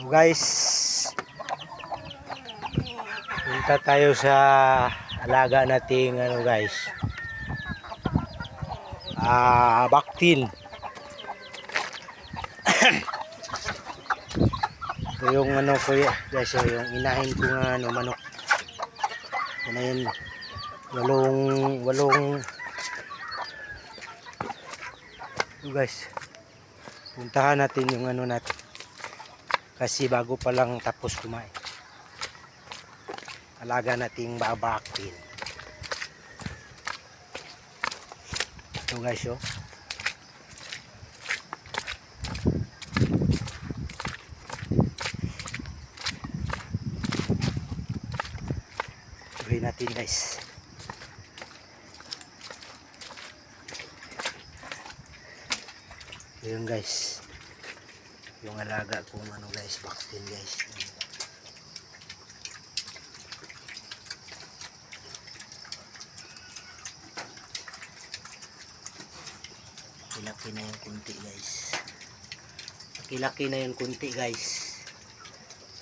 Guys, punta tayo sa alaga nating guys, baktin. Ito yung kuya guys, yung inahin ko nga manok. Yan, walong guys. Puntahan natin yung natin. Kasi bago pa lang tapos kumain. Alaga nating babaktin. Ito guys, oh. Gawin natin guys. Ayun guys. Yung alaga kong guys, baktin guys. Laki na yung kunti guys. Laki na yung kunti guys.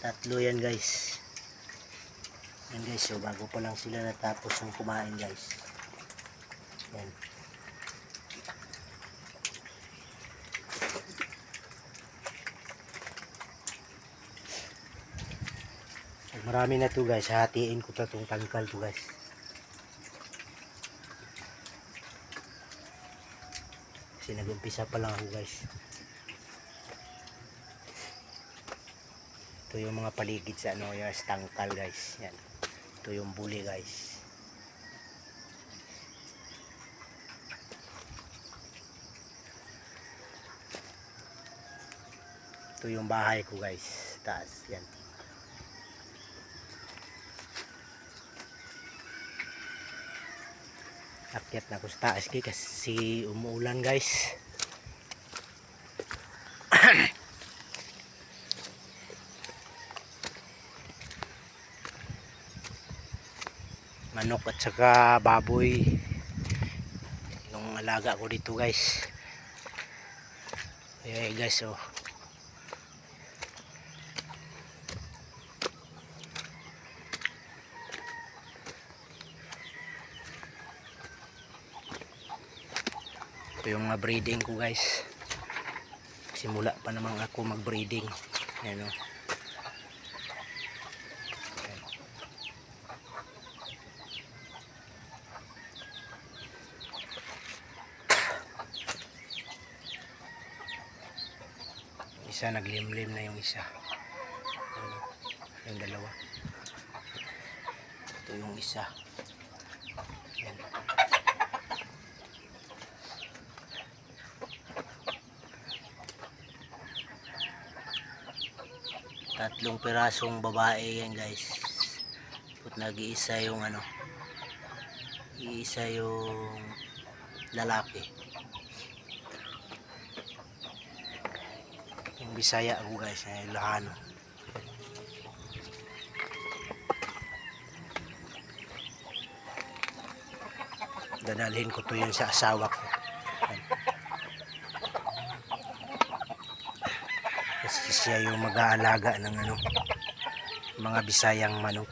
Tatlo yan guys. Yan guys, so bago pa lang sila natapos ng kumain guys. Yan. Marami na to guys, hatiin ko pa itong tangkal to guys. Kasi nag-umpisa pa lang ako guys. Ito yung mga paligid sa yung tangkal guys. Yan. Ito yung buli guys. Ito yung bahay ko guys. Taas. Yan. Akyat na ko sa taas kasi umuulan guys. Manok at saka baboy yung alaga ko dito guys. Ayan guys, oh. Ito yung breeding ko guys. Simula pa naman ako mag breeding. Ayan, oh. Isa naglimlim na yung isa. Ayan, yung dalawa. Ito yung isa. Ayan. Tatlong pirasong babae yan guys. Put nag-iisa yung iisa yung lalaki. Yung Bisaya ako guys, ay Ilocano. Dadalhin ko to yun sa asawa ko. Kasi siya yung mag-aalaga ng mga Bisayang manok.